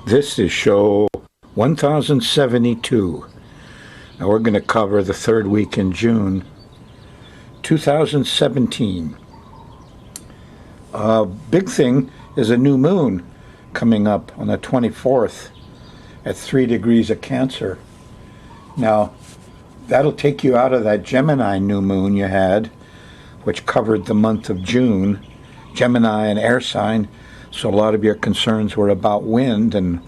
This is show 1072. Now we're going to cover the third week in June 2017. Big thing is a new moon coming up on the 24th at 3 degrees of Cancer. Now, that'll take you out of that Gemini new moon you had, which covered the month of June. Gemini, an air sign, so a lot of your concerns were about wind and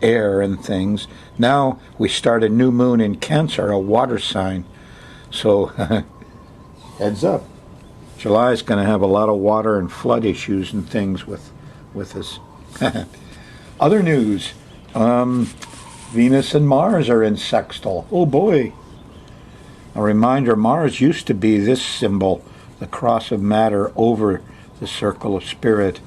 air and things. Now we start a new moon in Cancer, a water sign. So heads up. July is going to have a lot of water and flood issues and things with us. Other news. Venus and Mars are in sextile. Oh boy. A reminder, Mars used to be this symbol, the cross of matter over the circle of spirit,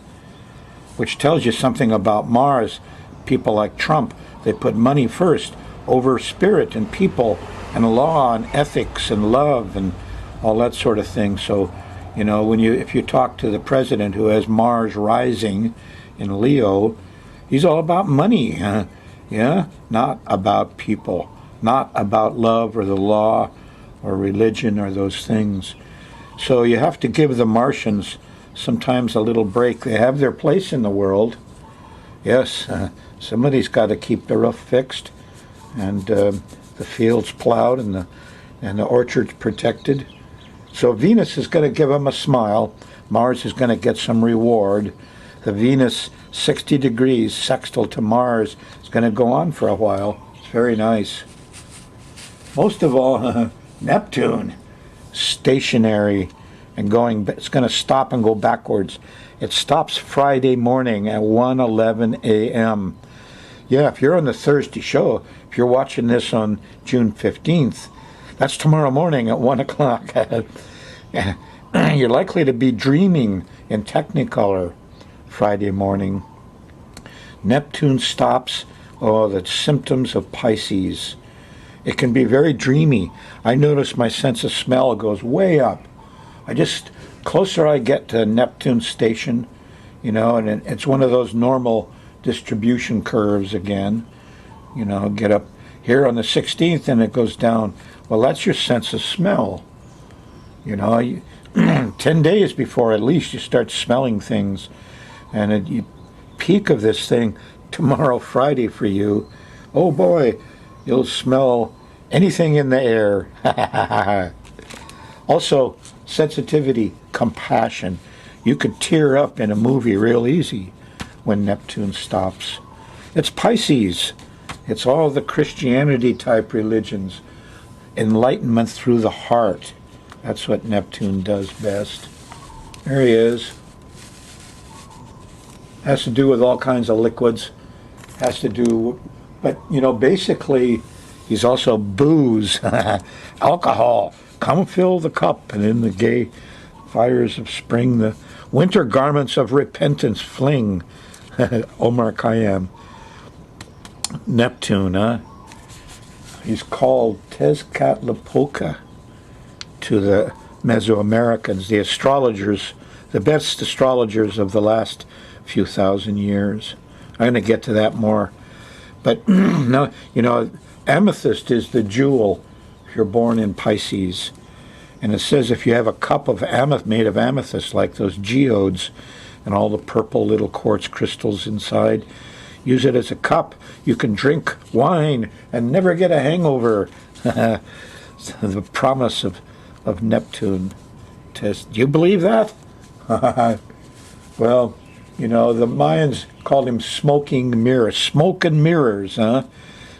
which tells you something about Mars. People like Trump, they put money first over spirit and people and law and ethics and love and all that sort of thing. So, you know, if you talk to the president who has Mars rising in Leo, he's all about money, yeah, not about people, not about love or the law or religion or those things. So you have to give the Martians sometimes a little break. They have their place in the world. Yes, somebody's got to keep the roof fixed and the fields plowed and the orchards protected. So Venus is going to give them a smile. Mars is going to get some reward. The Venus 60 degrees sextile to Mars is going to go on for a while. It's very nice. Most of all, Neptune, stationary and going, it's going to stop and go backwards. It stops Friday morning at 1:11 a.m. Yeah, if you're on the Thursday show, if you're watching this on June 15th, that's tomorrow morning at 1 o'clock. You're likely to be dreaming in Technicolor Friday morning. Neptune stops, the symptoms of Pisces. It can be very dreamy. I notice my sense of smell goes way up. Closer I get to Neptune station, you know, and it's one of those normal distribution curves again. You know, get up here on the 16th and it goes down. Well, that's your sense of smell. You know, 10 days before at least you start smelling things. And you peak of this thing tomorrow, Friday for you. Oh boy, you'll smell anything in the air. Also, sensitivity, compassion. You could tear up in a movie real easy when Neptune stops. It's Pisces. It's all the Christianity type religions. Enlightenment through the heart. That's what Neptune does best. There he is. Has to do with all kinds of liquids. Has to do, but you know, basically, he's also booze, alcohol. Come fill the cup, and in the gay fires of spring, the winter garments of repentance fling. Omar Khayyam. Neptune, He's called Tezcatlipoca to the Mesoamericans, the astrologers, the best astrologers of the last few thousand years. I'm going to get to that more. But, no, you know, amethyst is the jewel if you're born in Pisces. And it says if you have a cup of made of amethyst, like those geodes and all the purple little quartz crystals inside, use it as a cup. You can drink wine and never get a hangover. The promise of Neptune. Do you believe that? Well, you know, the Mayans called him smoking mirror. Smoke and mirrors, huh?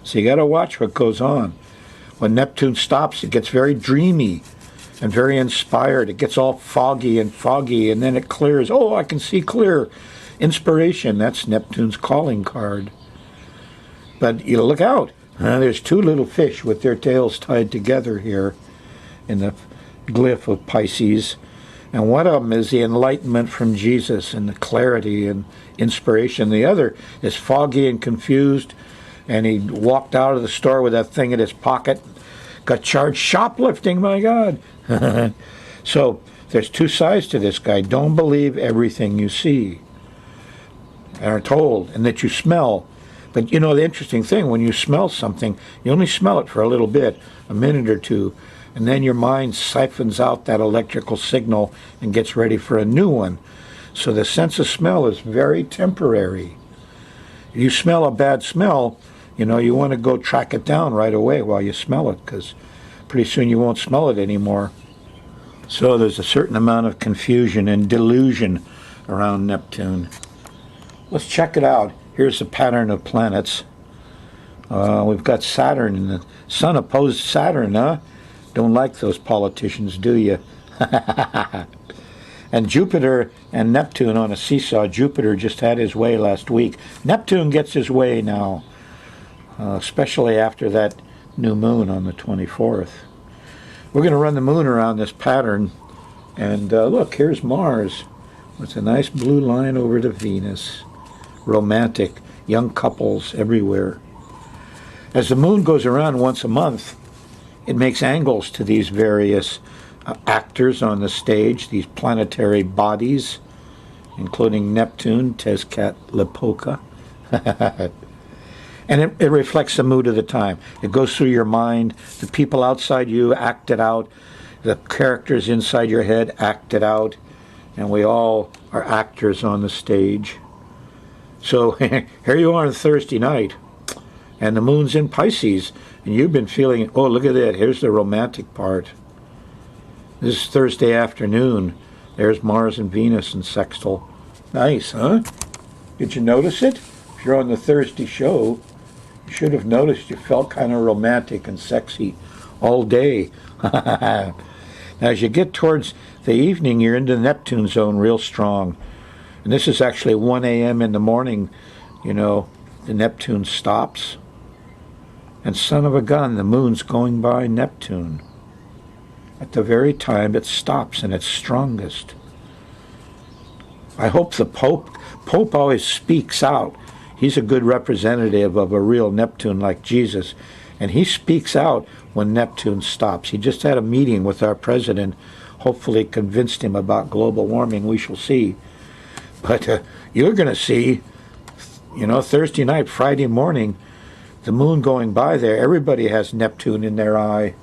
So you got to watch what goes on. When Neptune stops, it gets very dreamy and very inspired. It gets all foggy, and then it clears. Oh, I can see clear. Inspiration, that's Neptune's calling card. But you look out. There's two little fish with their tails tied together here in the glyph of Pisces. And one of them is the enlightenment from Jesus and the clarity and inspiration. The other is foggy and confused, and he walked out of the store with that thing in his pocket, got charged shoplifting, my God. So there's two sides to this guy. Don't believe everything you see and are told and that you smell. But you know, the interesting thing, when you smell something, you only smell it for a little bit, a minute or two, and then your mind siphons out that electrical signal and gets ready for a new one. So the sense of smell is very temporary. If you smell a bad smell, you know, you want to go track it down right away while you smell it, because pretty soon you won't smell it anymore. So there's a certain amount of confusion and delusion around Neptune. Let's check it out. Here's the pattern of planets. We've got Saturn, and the Sun opposed Saturn, huh? Don't like those politicians, do you? And Jupiter and Neptune on a seesaw. Jupiter just had his way last week. Neptune gets his way now, especially after that new moon on the 24th. We're going to run the moon around this pattern, and look, here's Mars with a nice blue line over to Venus. Romantic, young couples everywhere. As the moon goes around once a month, it makes angles to these various actors on the stage, these planetary bodies, including Neptune, Tezcatlipoca. And it reflects the mood of the time. It goes through your mind. The people outside you act it out. The characters inside your head act it out. And we all are actors on the stage. So here you are on Thursday night, and the moon's in Pisces, and you've been feeling, oh, look at that, here's the romantic part. This is Thursday afternoon. There's Mars and Venus in sextile. Nice, huh? Did you notice it? If you're on the Thursday show, you should have noticed you felt kind of romantic and sexy all day. Now, as you get towards the evening, you're into the Neptune zone real strong. And this is actually 1 a.m. in the morning, you know, the Neptune stops. And son of a gun, the moon's going by Neptune at the very time it stops in its strongest. I hope the Pope always speaks out. He's a good representative of a real Neptune like Jesus, and he speaks out when Neptune stops. He just had a meeting with our president, hopefully convinced him about global warming. We shall see. But you're going to see, you know, Thursday night, Friday morning, the moon going by there, everybody has Neptune in their eye.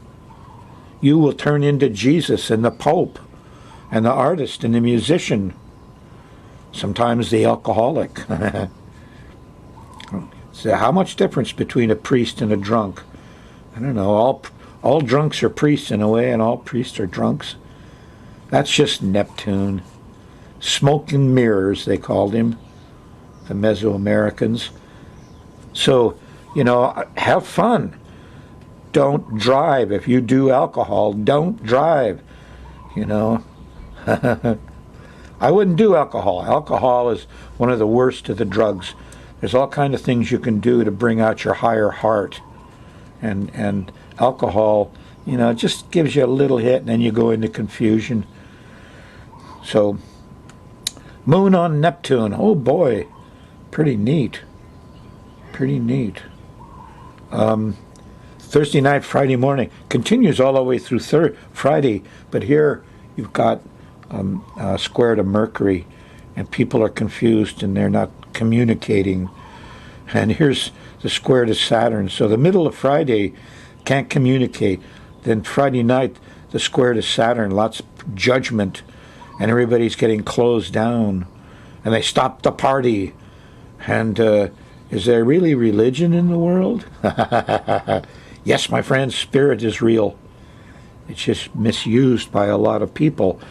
You will turn into Jesus and the Pope and the artist and the musician, sometimes the alcoholic. So how much difference between a priest and a drunk? I don't know. All drunks are priests in a way, and all priests are drunks. That's just Neptune. Smoke and mirrors, they called him, the Mesoamericans. So, you know, have fun. Don't drive. If you do alcohol, don't drive, you know. I wouldn't do alcohol. Alcohol is one of the worst of the drugs. There's all kinds of things you can do to bring out your higher heart. And alcohol, you know, just gives you a little hit and then you go into confusion. So, moon on Neptune. Oh boy, pretty neat. Pretty neat. Thursday night, Friday morning. Continues all the way through Friday, but here you've got a square to Mercury, and people are confused and they're not communicating. And here's the square to Saturn. So the middle of Friday can't communicate. Then Friday night, the square to Saturn, lots of judgment, and everybody's getting closed down, and they stop the party. And is there really religion in the world? Yes, my friends, spirit is real. It's just misused by a lot of people.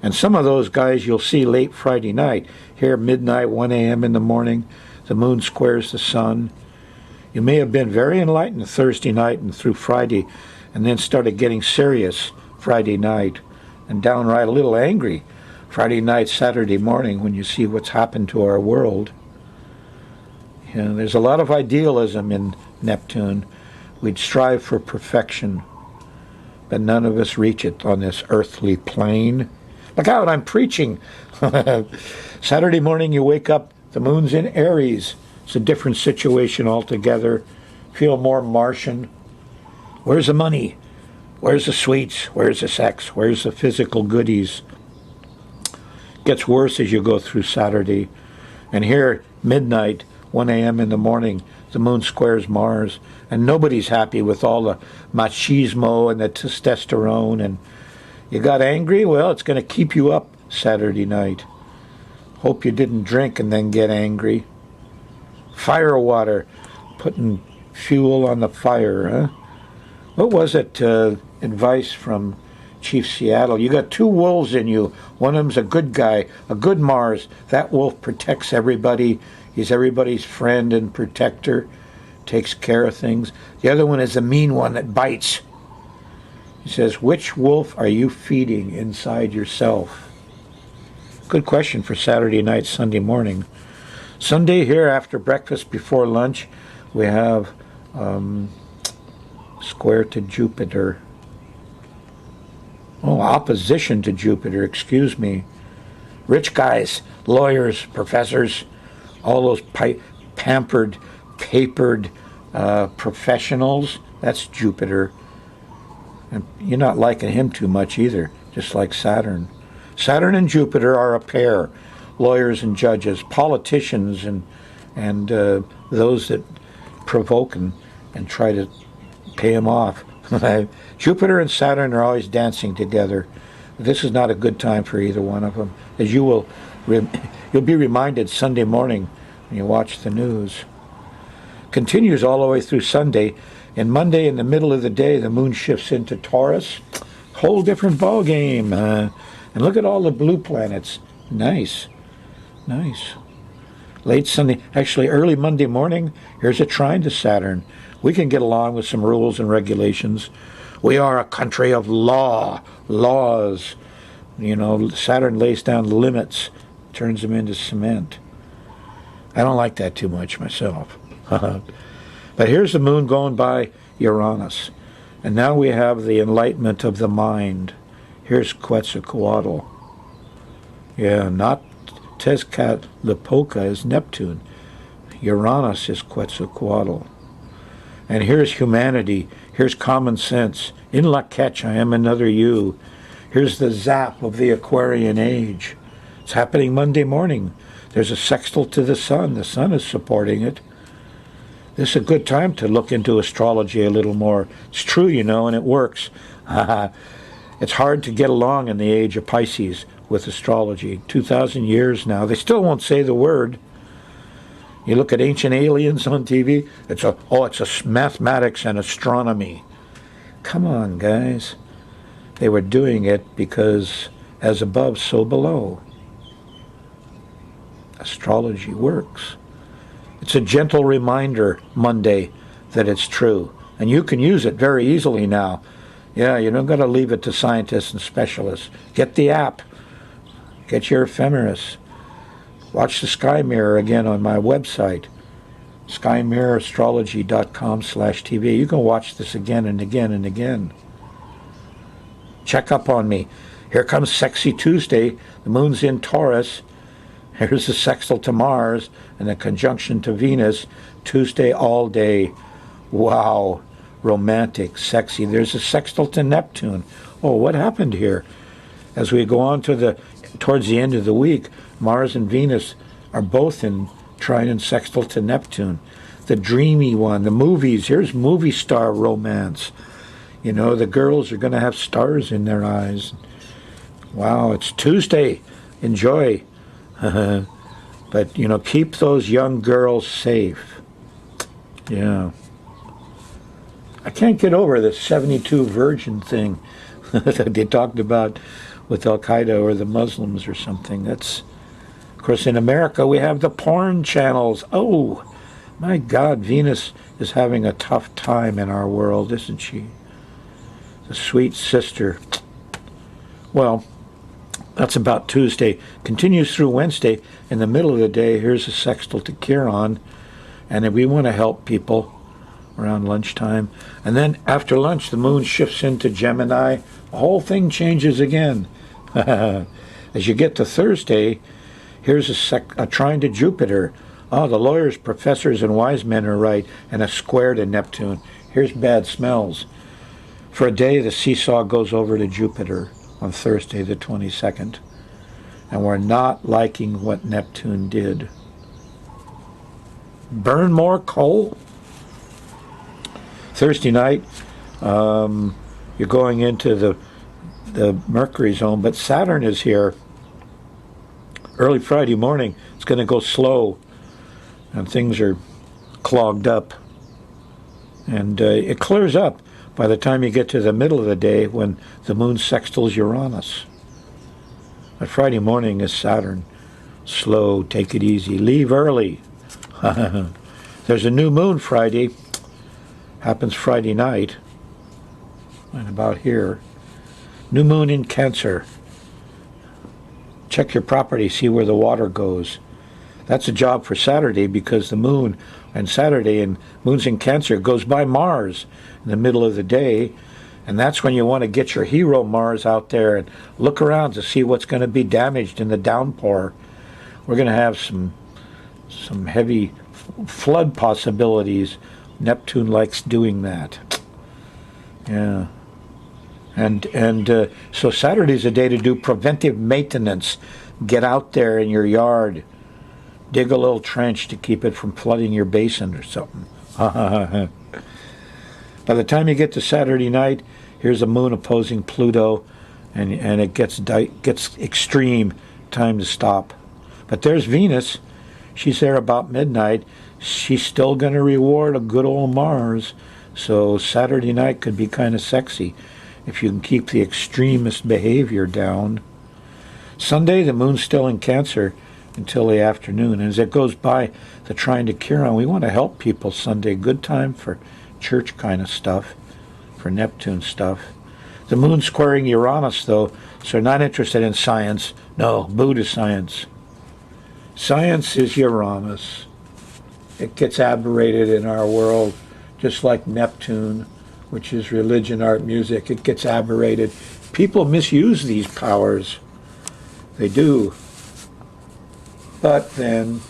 And some of those guys you'll see late Friday night. Here, midnight, 1 a.m. in the morning, the moon squares the sun. You may have been very enlightened Thursday night and through Friday, and then started getting serious Friday night, and downright a little angry Friday night, Saturday morning, when you see what's happened to our world. You know, there's a lot of idealism in Neptune. We'd strive for perfection, but none of us reach it on this earthly plane. Look out, I'm preaching. Saturday morning you wake up, the moon's in Aries. It's a different situation altogether. Feel more Martian. Where's the money? Where's the sweets? Where's the sex? Where's the physical goodies? Gets worse as you go through Saturday. And here, midnight, 1 a.m. in the morning, The moon squares Mars, and nobody's happy with all the machismo and the testosterone. And you got angry? Well, it's going to keep you up Saturday night. Hope you didn't drink and then get angry. Fire water, putting fuel on the fire, huh? What was it? Advice from Chief Seattle. You got two wolves in you. One of them's a good guy, a good Mars. That wolf protects everybody. He's everybody's friend and protector, takes care of things. The other one is a mean one that bites. He says, which wolf are you feeding inside yourself? Good question for Saturday night, Sunday morning. Sunday here after breakfast, before lunch, we have square to Jupiter. Oh, opposition to Jupiter, excuse me. Rich guys, lawyers, professors, all those pampered, papered professionals, that's Jupiter. And you're not liking him too much either, just like Saturn. Saturn and Jupiter are a pair, lawyers and judges, politicians and those that provoke and try to pay him off. Jupiter and Saturn are always dancing together. This is not a good time for either one of them, as you'll be reminded Sunday morning when you watch the news. Continues all the way through Sunday, and Monday in the middle of the day the moon shifts into Taurus. Whole different ball game. And look at all the blue planets. Nice. Late Sunday, actually early Monday morning, here's a trine to Saturn. We can get along with some rules and regulations. We are a country of laws. You know, Saturn lays down limits, turns them into cement. I don't like that too much myself. But here's the moon going by Uranus. And now we have the enlightenment of the mind. Here's Quetzalcoatl. Yeah, not Tezcatlipoca is Neptune. Uranus is Quetzalcoatl. And here's humanity. Here's common sense. In la catch, I am another you. Here's the zap of the Aquarian age. It's happening Monday morning. There's a sextile to the sun. The sun is supporting it. This is a good time to look into astrology a little more. It's true, you know, and it works. It's hard to get along in the age of Pisces with astrology. 2,000 years now. They still won't say the word. You look at Ancient Aliens on TV, it's mathematics and astronomy. Come on, guys. They were doing it because as above, so below. Astrology works. It's a gentle reminder Monday that it's true. And you can use it very easily now. Yeah, you don't got to leave it to scientists and specialists. Get the app. Get your ephemeris. Watch the Sky Mirror again on my website, skymirrorastrology.com/TV. You can watch this again and again and again. Check up on me. Here comes Sexy Tuesday. The moon's in Taurus. Here's the sextile to Mars and a conjunction to Venus. Tuesday all day. Wow. Romantic, sexy. There's a sextile to Neptune. Oh, what happened here? As we go on towards the end of the week, Mars and Venus are both in trine and sextile to Neptune. The dreamy one, the movies. Here's movie star romance. You know, the girls are going to have stars in their eyes. Wow, it's Tuesday. Enjoy. But, you know, keep those young girls safe. Yeah. I can't get over this 72 virgin thing that they talked about with Al-Qaeda or the Muslims or something. That's, of course, in America we have the porn channels. Oh, my God, Venus is having a tough time in our world, isn't she? The sweet sister. Well, that's about Tuesday. Continues through Wednesday. In the middle of the day, here's a sextile to Chiron. And if we want to help people around lunchtime. And then after lunch, the moon shifts into Gemini. The whole thing changes again. As you get to Thursday, here's a trine to Jupiter. Oh, the lawyers, professors, and wise men are right. And a square to Neptune. Here's bad smells. For a day, the seesaw goes over to Jupiter on Thursday the 22nd. And we're not liking what Neptune did. burn more coal. Thursday night, you're going into the Mercury zone, but Saturn is here. Early Friday morning, it's going to go slow, and things are clogged up. And it clears up by the time you get to the middle of the day when the moon sextiles Uranus. But Friday morning is Saturn. Slow, take it easy, leave early. There's a new moon Friday. Happens Friday night. And about here. New moon in Cancer. Check your property, see where the water goes. That's a job for Saturday because the moon and Saturday and moon's in Cancer goes by Mars in the middle of the day. And that's when you want to get your hero Mars out there and look around to see what's going to be damaged in the downpour. We're going to have some heavy flood possibilities. Neptune likes doing that. Yeah. And so Saturday's a day to do preventive maintenance. Get out there in your yard. Dig a little trench to keep it from flooding your basin or something. By the time you get to Saturday night, here's a moon opposing Pluto, and it gets extreme. Time to stop. But there's Venus. She's there about midnight. She's still going to reward a good old Mars. So Saturday night could be kind of sexy if you can keep the extremist behavior down. Sunday, the moon's still in Cancer until the afternoon. And as it goes by the trine to Chiron, we want to help people Sunday. Good time for church kind of stuff, for Neptune stuff. The moon's squaring Uranus, though, so not interested in science. No, Buddhist science. Science is Uranus. It gets aberrated in our world, just like Neptune, which is religion, art, music. It gets aberrated. People misuse these powers. They do. But then,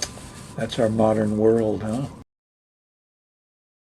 that's our modern world, huh?